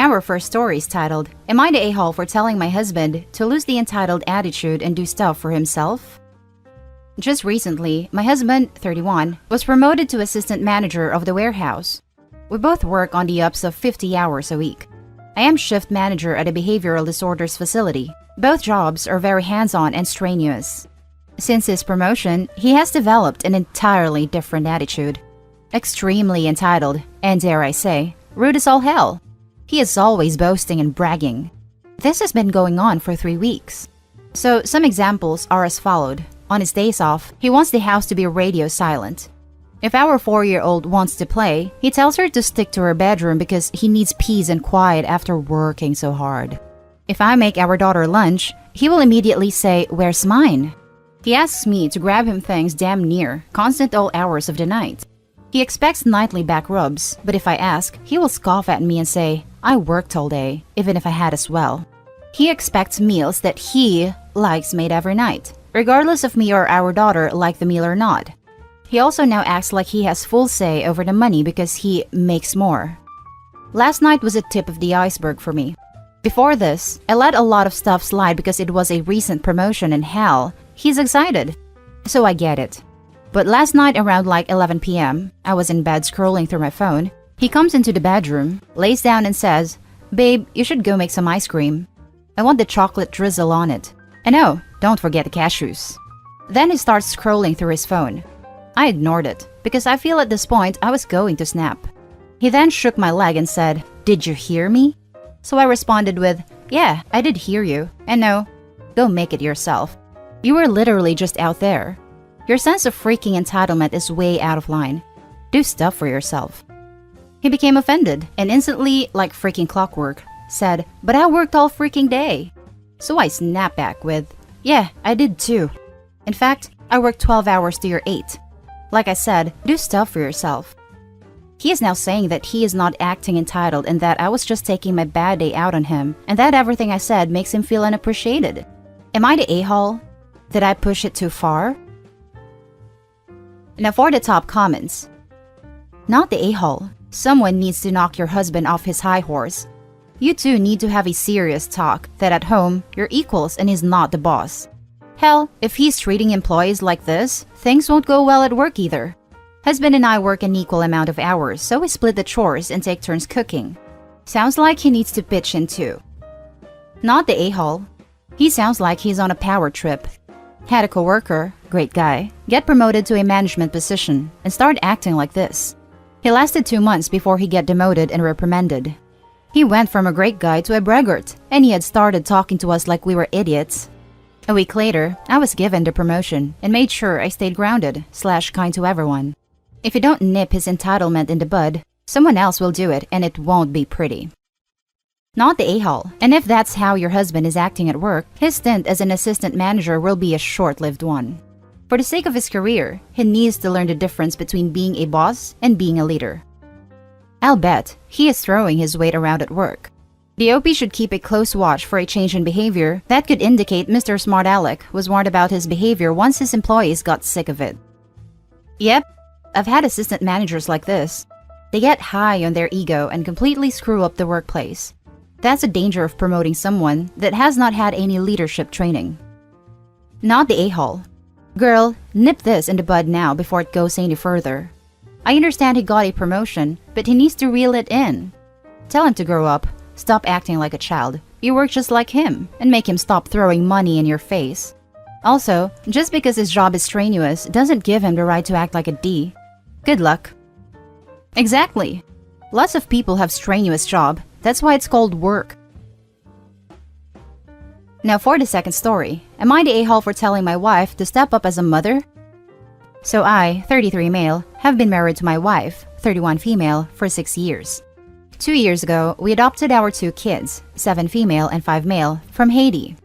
Our first story is titled, Am I the a-hole for telling my husband to lose the entitled attitude and do stuff for himself? Just recently, my husband, 31, was promoted to assistant manager of the warehouse. We both work on the ups of 50 hours a week. I am shift manager at a behavioral disorders facility. Both jobs are very hands-on and strenuous. Since his promotion, he has developed an entirely different attitude. Extremely entitled, and dare I say, rude as all hell. He is always boasting and bragging. This has been going on for 3 weeks. So some examples are as followed. On his days off, he wants the house to be radio silent. If our 4-year-old wants to play, he tells her to stick to her bedroom because he needs peace and quiet after working so hard. If I make our daughter lunch, he will immediately say, "Where's mine?" He asks me to grab him things damn near, constant all hours of the night. He expects nightly back rubs, but if I ask, he will scoff at me and say, "I worked all day, even if I had as well." He expects meals that he likes made every night, regardless if me or our daughter like the meal or not. He also now acts like he has full say over the money because he makes more. Last night was a tip of the iceberg for me. Before this, I let a lot of stuff slide because it was a recent promotion and hell, he's excited. So I get it. But last night around like 11 p.m., I was in bed scrolling through my phone. He comes into the bedroom, lays down and says, "Babe, you should go make some ice cream. I want the chocolate drizzle on it. And oh, don't forget the cashews." Then he starts scrolling through his phone. I ignored it, because I feel at this point I was going to snap. He then shook my leg and said, "Did you hear me?" So I responded with, "Yeah, I did hear you. And no, go make it yourself. You were literally just out there. Your sense of freaking entitlement is way out of line. Do stuff for yourself." He became offended and instantly, like freaking clockwork, said, "But I worked all freaking day." So I snapped back with, "Yeah, I did too. In fact, I worked 12 hours to your 8. Like I said, do stuff for yourself." He is now saying that he is not acting entitled and that I was just taking my bad day out on him and that everything I said makes him feel unappreciated. Am I the a-hole? Did I push it too far? Now for the top comments. Not the a-hole. Someone needs to knock your husband off his high horse. You two need to have a serious talk that at home, you're equals and he's not the boss. Hell, if he's treating employees like this, things won't go well at work either. Husband and I work an equal amount of hours, so we split the chores and take turns cooking. Sounds like he needs to pitch in too. Not the a-hole. He sounds like he's on a power trip. Had a coworker, great guy, get promoted to a management position and start acting like this. He lasted 2 months before he got demoted and reprimanded. He went from a great guy to a braggart, and he had started talking to us like we were idiots. A week later, I was given the promotion and made sure I stayed grounded / kind to everyone. If you don't nip his entitlement in the bud, someone else will do it and it won't be pretty. Not the a-hole. And if that's how your husband is acting at work, his stint as an assistant manager will be a short-lived one. For the sake of his career, he needs to learn the difference between being a boss and being a leader. I'll bet he is throwing his weight around at work. The OP should keep a close watch for a change in behavior that could indicate Mr. Smart Alec was warned about his behavior once his employees got sick of it. Yep, I've had assistant managers like this. They get high on their ego and completely screw up the workplace. That's a danger of promoting someone that has not had any leadership training. Not the a-hole. Girl, nip this in the bud now before it goes any further. I understand he got a promotion, but he needs to reel it in. Tell him to grow up. Stop acting like a child. You work just like him, and make him stop throwing money in your face. Also, just because his job is strenuous doesn't give him the right to act like a D. Good luck. Exactly. Lots of people have strenuous job. That's why it's called work. Now for the second story. Am I the a-hole for telling my wife to step up as a mother? So I, 33 male, have been married to my wife, 31 female, for 6 years. 2 years ago, we adopted our 2 kids, 7 female and 5 male, from Haiti.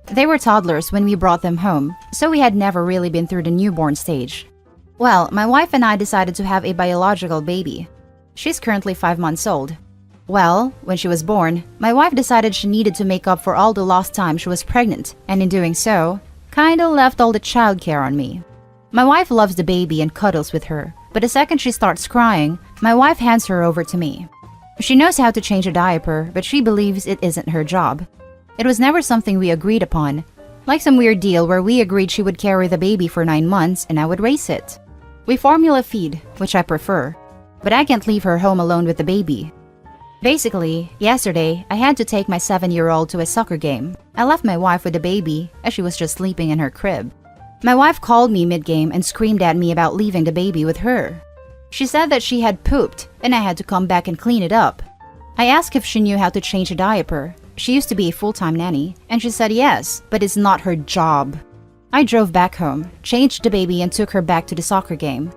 They were toddlers when we brought them home, so we had never really been through the newborn stage. Well, my wife and I decided to have a biological baby. She's currently 5 months old. Well, when she was born, my wife decided she needed to make up for all the lost time she was pregnant, and in doing so, kinda left all the childcare on me. My wife loves the baby and cuddles with her, but the second she starts crying, my wife hands her over to me. She knows how to change a diaper, but she believes it isn't her job. It was never something we agreed upon, like some weird deal where we agreed she would carry the baby for 9 months and I would raise it. We formula feed, which I prefer, but I can't leave her home alone with the baby. Basically, yesterday, I had to take my 7-year-old to a soccer game. I left my wife with the baby as she was just sleeping in her crib. My wife called me mid-game and screamed at me about leaving the baby with her. She said that she had pooped and I had to come back and clean it up. I asked if she knew how to change a diaper. She used to be a full-time nanny, and she said yes, but it's not her job. I drove back home, changed the baby and took her back to the soccer game.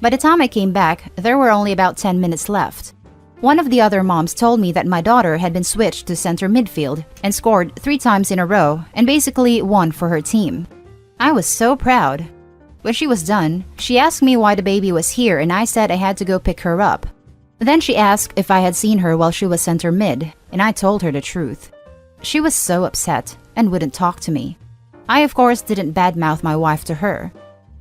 By the time I came back, there were only about 10 minutes left. One of the other moms told me that my daughter had been switched to center midfield and scored 3 times in a row and basically won for her team. I was so proud. When she was done, she asked me why the baby was here and I said I had to go pick her up. Then she asked if I had seen her while she was center mid, and I told her the truth. She was so upset and wouldn't talk to me. I of course didn't badmouth my wife to her.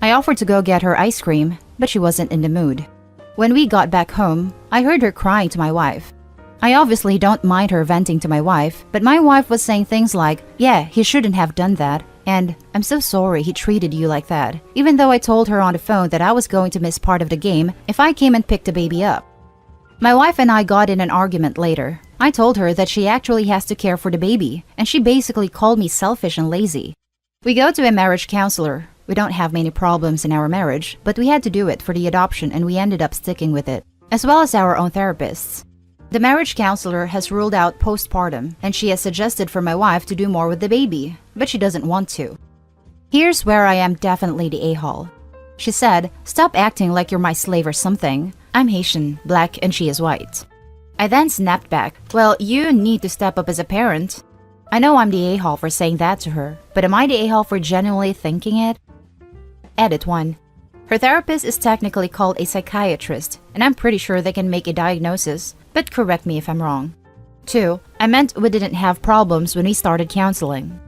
I offered to go get her ice cream, but she wasn't in the mood. When we got back home, I heard her crying to my wife. I obviously don't mind her venting to my wife, but my wife was saying things like, "Yeah, he shouldn't have done that," and "I'm so sorry he treated you like that," even though I told her on the phone that I was going to miss part of the game if I came and picked the baby up. My wife and I got in an argument later. I told her that she actually has to care for the baby, and she basically called me selfish and lazy. We go to a marriage counselor. We don't have many problems in our marriage, but we had to do it for the adoption and we ended up sticking with it, as well as our own therapists. The marriage counselor has ruled out postpartum, and she has suggested for my wife to do more with the baby, but she doesn't want to. Here's where I am definitely the a-hole. She said, "Stop acting like you're my slave or something. I'm Haitian, black, and she is white." I then snapped back, "Well, you need to step up as a parent." I know I'm the a-hole for saying that to her, but am I the a-hole for genuinely thinking it? Edit 1. Her therapist is technically called a psychiatrist, and I'm pretty sure they can make a diagnosis, but correct me if I'm wrong. 2. I meant we didn't have problems when we started counseling.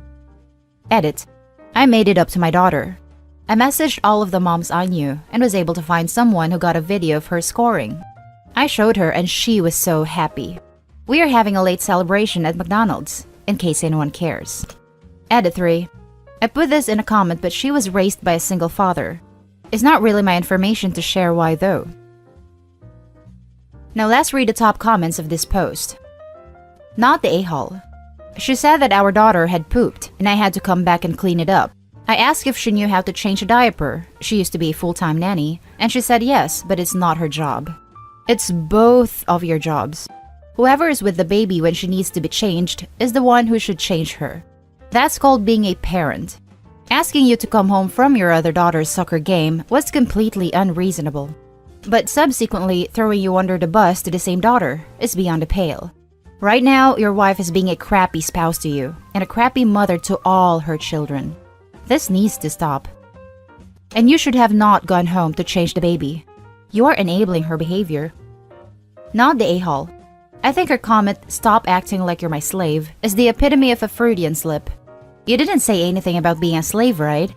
Edit. I made it up to my daughter. I messaged all of the moms I knew and was able to find someone who got a video of her scoring. I showed her and she was so happy. We are having a late celebration at McDonald's, in case anyone cares. Edit 3. I put this in a comment, but she was raised by a single father. It's not really my information to share why though. Now let's read the top comments of this post. Not the a-hole. She said that our daughter had pooped and I had to come back and clean it up. I asked if she knew how to change a diaper. She used to be a full-time nanny, and she said yes, but it's not her job. It's both of your jobs. Whoever is with the baby when she needs to be changed is the one who should change her. That's called being a parent. Asking you to come home from your other daughter's soccer game was completely unreasonable. But subsequently throwing you under the bus to the same daughter is beyond the pale. Right now, your wife is being a crappy spouse to you and a crappy mother to all her children. This needs to stop. And you should have not gone home to change the baby. You are enabling her behavior. Not the a-hole. I think her comment, "Stop acting like you're my slave," is the epitome of a Freudian slip. You didn't say anything about being a slave, right?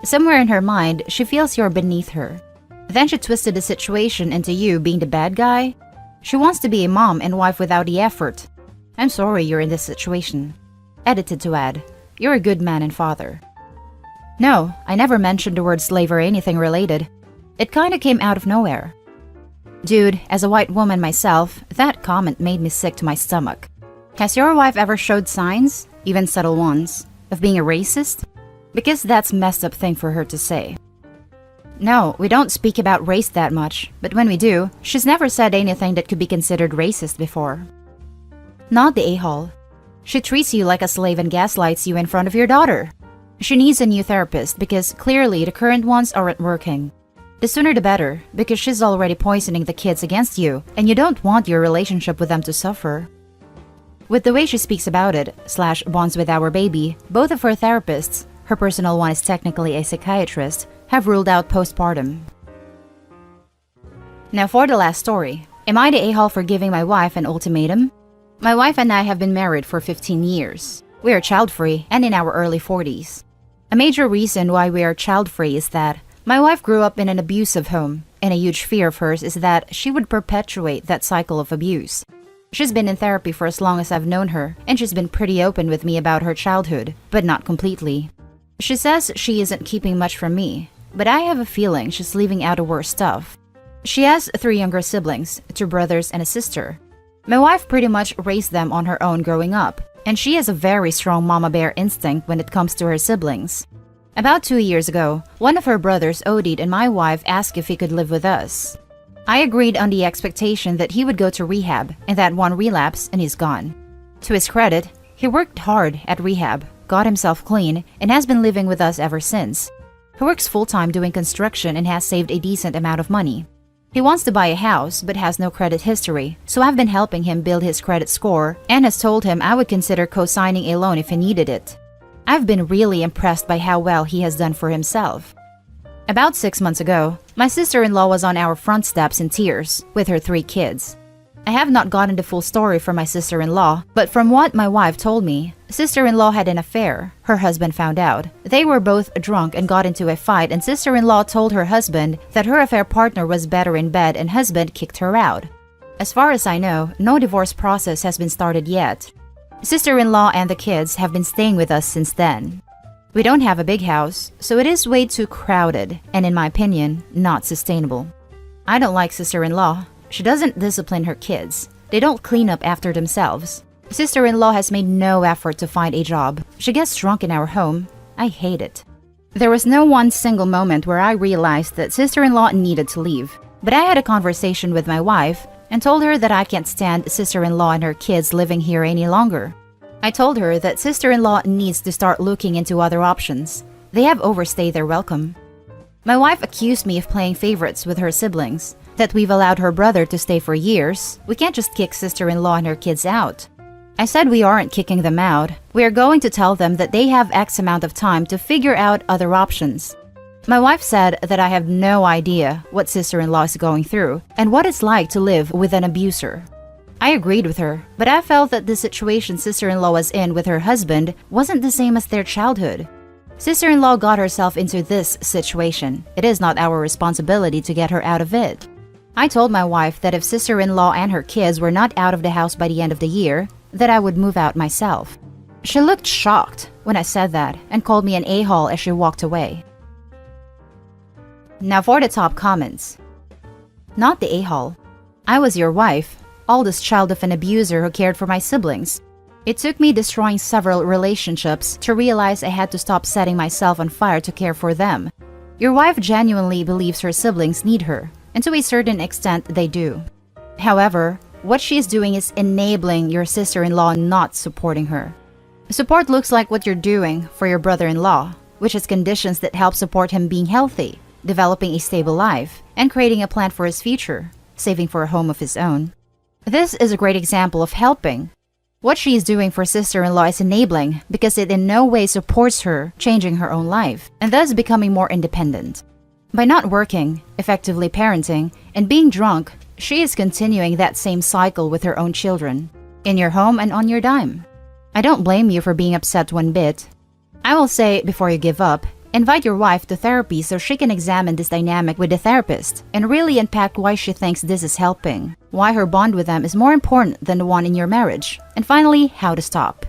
Somewhere in her mind, she feels you're beneath her. Then she twisted the situation into you being the bad guy. She wants to be a mom and wife without the effort. I'm sorry you're in this situation. Edited to add, you're a good man and father. No, I never mentioned the word slave or anything related. It kinda came out of nowhere. Dude, as a white woman myself, that comment made me sick to my stomach. Has your wife ever showed signs, even subtle ones, of being a racist? Because that's a messed up thing for her to say. No, we don't speak about race that much, but when we do, she's never said anything that could be considered racist before. Not the a-hole. She treats you like a slave and gaslights you in front of your daughter. She needs a new therapist because clearly the current ones aren't working. The sooner the better, because she's already poisoning the kids against you, and you don't want your relationship with them to suffer. With the way she speaks about it, / bonds with our baby, both of her therapists, her personal one is technically a psychiatrist, have ruled out postpartum. Now for the last story. Am I the a-hole for giving my wife an ultimatum? My wife and I have been married for 15 years. We are child-free and in our early 40s. A major reason why we are child-free is that my wife grew up in an abusive home, and a huge fear of hers is that she would perpetuate that cycle of abuse. She's been in therapy for as long as I've known her, and she's been pretty open with me about her childhood, but not completely. She says she isn't keeping much from me, but I have a feeling she's leaving out the worst stuff. She has 3 younger siblings, 2 brothers and a sister. My wife pretty much raised them on her own growing up, and she has a very strong mama bear instinct when it comes to her siblings. About 2 years ago, one of her brothers OD'd and my wife asked if he could live with us. I agreed on the expectation that he would go to rehab and that one relapse and he's gone. To his credit, he worked hard at rehab, got himself clean, and has been living with us ever since. He works full-time doing construction and has saved a decent amount of money. He wants to buy a house but has no credit history, so I've been helping him build his credit score and has told him I would consider co-signing a loan if he needed it. I've been really impressed by how well he has done for himself. About 6 months ago, my sister-in-law was on our front steps in tears with her 3 kids. I have not gotten the full story from my sister-in-law, but from what my wife told me, sister-in-law had an affair. Her husband found out. They were both drunk and got into a fight, and sister-in-law told her husband that her affair partner was better in bed and husband kicked her out. As far as I know, no divorce process has been started yet. Sister-in-law and the kids have been staying with us since then. We don't have a big house, so it is way too crowded and, in my opinion, not sustainable. I don't like sister-in-law. She doesn't discipline her kids. They don't clean up after themselves. Sister-in-law has made no effort to find a job. She gets drunk in our home. I hate it. There was no one single moment where I realized that sister-in-law needed to leave. But I had a conversation with my wife and told her that I can't stand sister-in-law and her kids living here any longer. I told her that sister-in-law needs to start looking into other options. They have overstayed their welcome. My wife accused me of playing favorites with her siblings, that we've allowed her brother to stay for years. We can't just kick sister-in-law and her kids out. I said we aren't kicking them out. We are going to tell them that they have X amount of time to figure out other options. My wife said that I have no idea what sister-in-law is going through and what it's like to live with an abuser. I agreed with her, but I felt that the situation sister-in-law was in with her husband wasn't the same as their childhood. Sister-in-law got herself into this situation. It is not our responsibility to get her out of it. I told my wife that if sister-in-law and her kids were not out of the house by the end of the year, that I would move out myself. She looked shocked when I said that and called me an a-hole as she walked away. Now for the top comments. Not the a-hole. I was your wife, oldest child of an abuser who cared for my siblings. It took me destroying several relationships to realize I had to stop setting myself on fire to care for them. Your wife genuinely believes her siblings need her, and to a certain extent they do. However, what she is doing is enabling your sister-in-law, not supporting her. Support looks like what you're doing for your brother-in-law, which is conditions that help support him being healthy, developing a stable life, and creating a plan for his future, saving for a home of his own. This is a great example of helping. What she is doing for sister-in-law is enabling because it in no way supports her changing her own life and thus becoming more independent. By not working, effectively parenting, and being drunk, she is continuing that same cycle with her own children, in your home and on your dime. I don't blame you for being upset one bit. I will say, before you give up, invite your wife to therapy so she can examine this dynamic with the therapist and really unpack why she thinks this is helping, why her bond with them is more important than the one in your marriage, and finally, how to stop.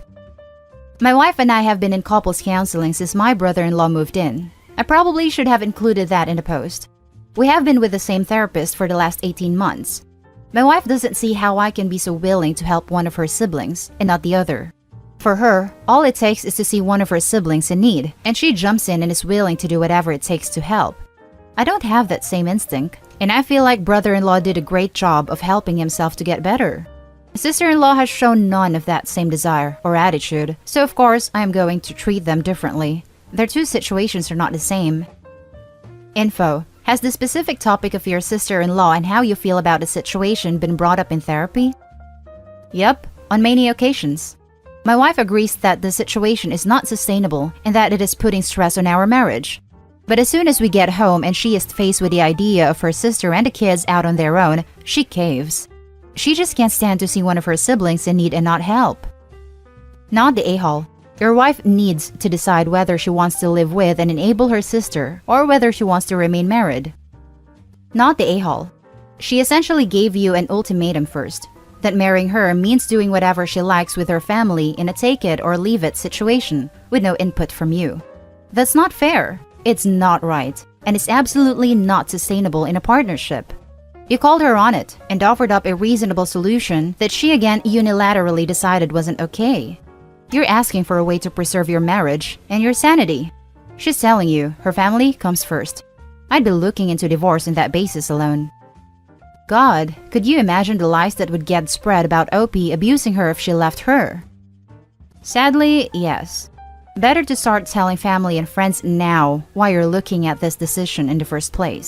My wife and I have been in couples counseling since my brother-in-law moved in. I probably should have included that in the post. We have been with the same therapist for the last 18 months. My wife doesn't see how I can be so willing to help one of her siblings and not the other. For her, all it takes is to see one of her siblings in need, and she jumps in and is willing to do whatever it takes to help. I don't have that same instinct, and I feel like brother-in-law did a great job of helping himself to get better. Sister-in-law has shown none of that same desire or attitude, so of course I am going to treat them differently. Their two situations are not the same. Info. Has the specific topic of your sister-in-law and how you feel about the situation been brought up in therapy? Yep, on many occasions. My wife agrees that the situation is not sustainable and that it is putting stress on our marriage. But as soon as we get home and she is faced with the idea of her sister and the kids out on their own, she caves. She just can't stand to see one of her siblings in need and not help. Not the a-hole. Your wife needs to decide whether she wants to live with and enable her sister or whether she wants to remain married. Not the a-hole. She essentially gave you an ultimatum first. that marrying her means doing whatever she likes with her family in a take it or leave it situation with no input from you. That's not fair. It's not right. And it's absolutely not sustainable in a partnership. You called her on it and offered up a reasonable solution that she again unilaterally decided wasn't okay. You're asking for a way to preserve your marriage and your sanity. She's telling you her family comes first. I'd be looking into divorce on that basis alone. God, could you imagine the lies that would get spread about OP abusing her if she left her? Sadly, yes. Better to start telling family and friends now why you're looking at this decision in the first place.